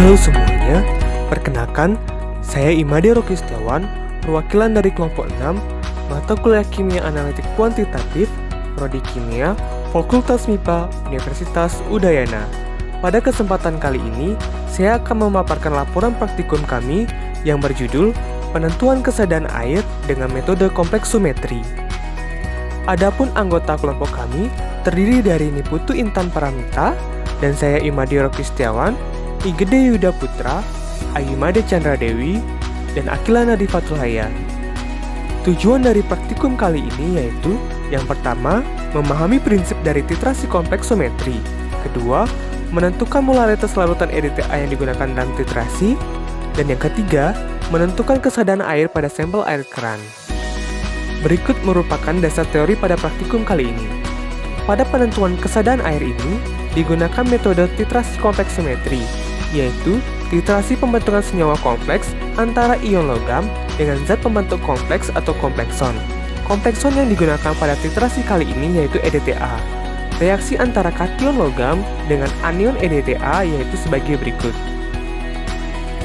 Halo semuanya, perkenalkan, saya Imade Rocky Setiawan, perwakilan dari kelompok 6, mata kuliah Kimia Analitik Kuantitatif, Prodi Kimia, Fakultas MIPA, Universitas Udayana. Pada kesempatan kali ini, saya akan memaparkan laporan praktikum kami yang berjudul Penentuan Kesadaan Air dengan Metode Kompleksometri. Adapun anggota kelompok kami terdiri dari Niputu Intan Paramita dan saya Imade Rocky Setiawan, Igede Yuda Putra, Ayimade Chandra Dewi, dan Akila Nadifatul Haya. Tujuan dari praktikum kali ini yaitu yang pertama, memahami prinsip dari titrasi kompleksometri. Kedua, menentukan molaritas larutan EDTA yang digunakan dalam titrasi. Dan yang ketiga, menentukan kesadaan air pada sampel air keran. Berikut merupakan dasar teori pada praktikum kali ini. Pada penentuan kesadaan air ini, digunakan metode titrasi kompleksometri, yaitu titrasi pembentukan senyawa kompleks antara ion logam dengan zat pembentuk kompleks atau komplekson. Komplekson yang digunakan pada titrasi kali ini yaitu EDTA. Reaksi antara kation logam dengan anion EDTA yaitu sebagai berikut.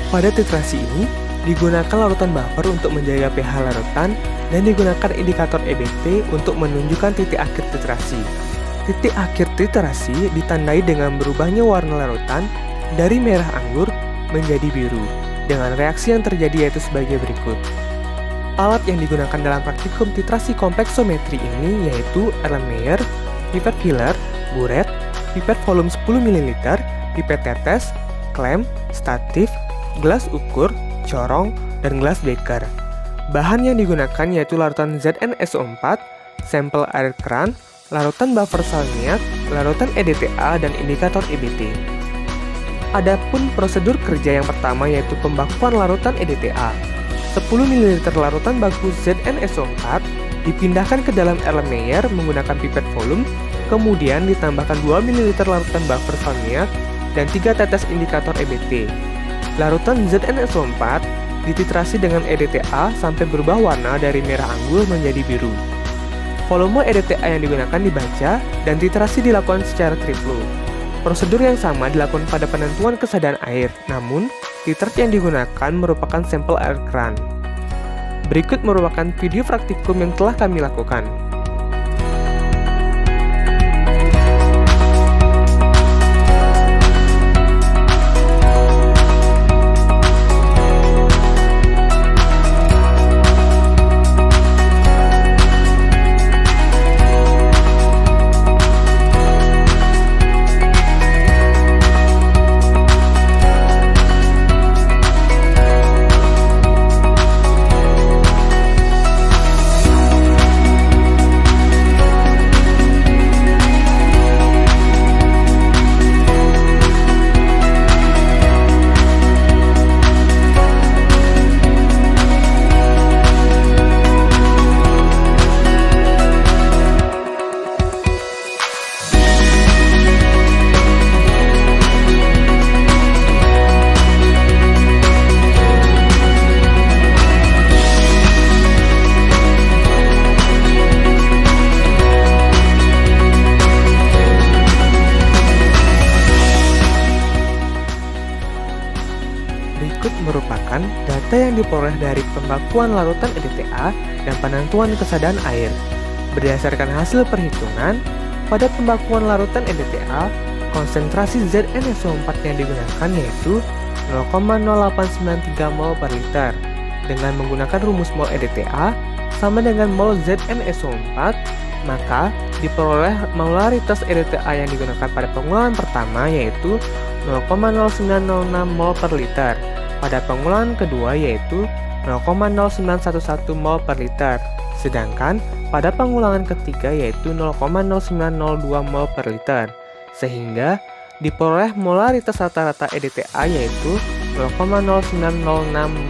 Pada titrasi ini, digunakan larutan buffer untuk menjaga pH larutan dan digunakan indikator EBT untuk menunjukkan titik akhir titrasi. Titik akhir titrasi ditandai dengan berubahnya warna larutan dari merah anggur menjadi biru, dengan reaksi yang terjadi yaitu sebagai berikut. Alat yang digunakan dalam praktikum titrasi kompleksometri ini yaitu Erlenmeyer, pipet filler, buret, pipet volume 10 ml, pipet tetes, klem, statif, gelas ukur, corong, dan gelas beker. Bahan yang digunakan yaitu larutan ZnSO4, sampel air keran, larutan buffer salmiak, larutan EDTA, dan indikator EBT. Adapun prosedur kerja yang pertama yaitu pembakuan larutan EDTA. 10 ml larutan baku ZnSO4 dipindahkan ke dalam Erlenmeyer menggunakan pipet volume, kemudian ditambahkan 2 ml larutan buffer salmiak dan 3 tetes indikator EBT. Larutan ZnSO4 dititrasi dengan EDTA sampai berubah warna dari merah anggur menjadi biru. Volume EDTA yang digunakan dibaca dan titrasi dilakukan secara triplo. Prosedur yang sama dilakukan pada penentuan kesadaan air, namun titrat yang digunakan merupakan sampel air keran. Berikut merupakan video praktikum yang telah kami lakukan. Berikut merupakan data yang diperoleh dari pembakuan larutan EDTA dan penentuan kesadaan air. Berdasarkan hasil perhitungan, pada pembakuan larutan EDTA, konsentrasi ZnSO4 yang digunakan yaitu 0,0893 mol per liter. Dengan menggunakan rumus mol EDTA sama dengan mol ZnSO4, maka diperoleh molaritas EDTA yang digunakan pada pengulangan pertama yaitu 0,0906 mol per liter. Pada pengulangan kedua yaitu 0,0911 mol per liter. Sedangkan pada pengulangan ketiga yaitu 0,0902 mol per liter. Sehingga diperoleh molaritas rata-rata EDTA yaitu 0,0906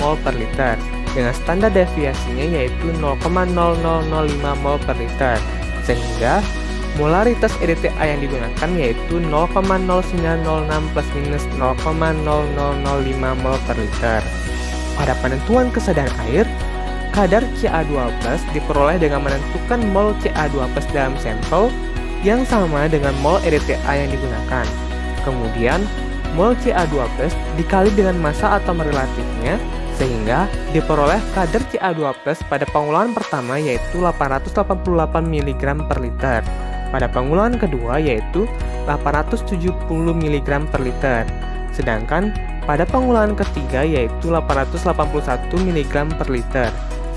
mol per liter. Dengan standar deviasinya yaitu 0,0005 mol per liter. Sehingga molaritas EDTA yang digunakan yaitu 0,0906 plus minus 0,0005 mol per liter. Pada penentuan kesadaan air, kadar Ca2+ diperoleh dengan menentukan mol Ca2+ dalam sampel yang sama dengan mol EDTA yang digunakan. Kemudian, mol Ca2+ dikali dengan massa atom relatifnya, sehingga diperoleh kadar Ca2+ pada pengulangan pertama yaitu 888 mg per liter, pada pengulangan kedua yaitu 870 mg per liter, sedangkan pada pengulangan ketiga yaitu 881 mg per liter,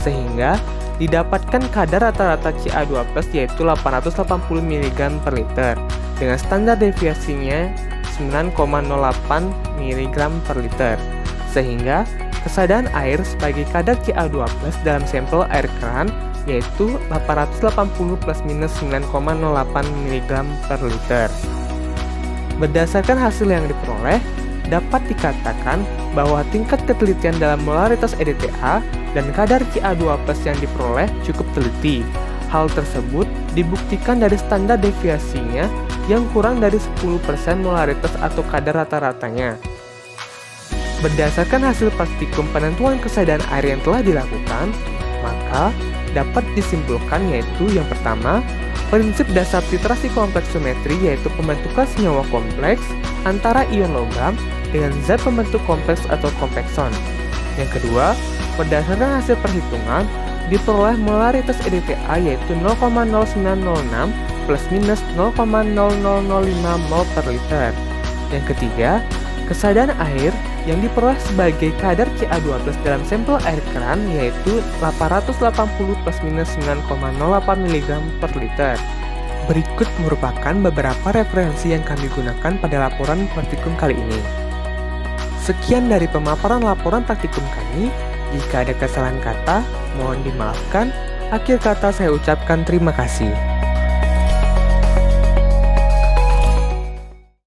sehingga didapatkan kadar rata-rata Ca2+ yaitu 880 mg per liter, dengan standar deviasinya 9,08 mg per liter, sehingga kesadaran air sebagai kadar Ca2+ dalam sampel air keran yaitu 880 plus minus 9,08 mg per liter. Berdasarkan hasil yang diperoleh, dapat dikatakan bahwa tingkat ketelitian dalam molaritas EDTA dan kadar Ca2+ yang diperoleh cukup teliti. Hal tersebut dibuktikan dari standar deviasinya yang kurang dari 10% molaritas atau kadar rata-ratanya. Berdasarkan hasil praktikum penentuan kesadaran air yang telah dilakukan, maka dapat disimpulkan yaitu yang pertama, prinsip dasar titrasi kompleksometri yaitu pembentukan senyawa kompleks antara ion logam dengan zat pembentuk kompleks atau komplekson. Yang kedua, berdasarkan hasil perhitungan, diperoleh molaritas EDTA yaitu 0,0906 plus minus 0,0005 mol per liter. Yang ketiga, kesadaran air yang diperoleh sebagai kadar Ca2+ dalam sampel air keran yaitu 880 plus minus 9,08 mg per liter. Berikut merupakan beberapa referensi yang kami gunakan pada laporan praktikum kali ini. Sekian dari pemaparan laporan praktikum kami. Jika ada kesalahan kata, mohon dimaafkan. Akhir kata saya ucapkan terima kasih.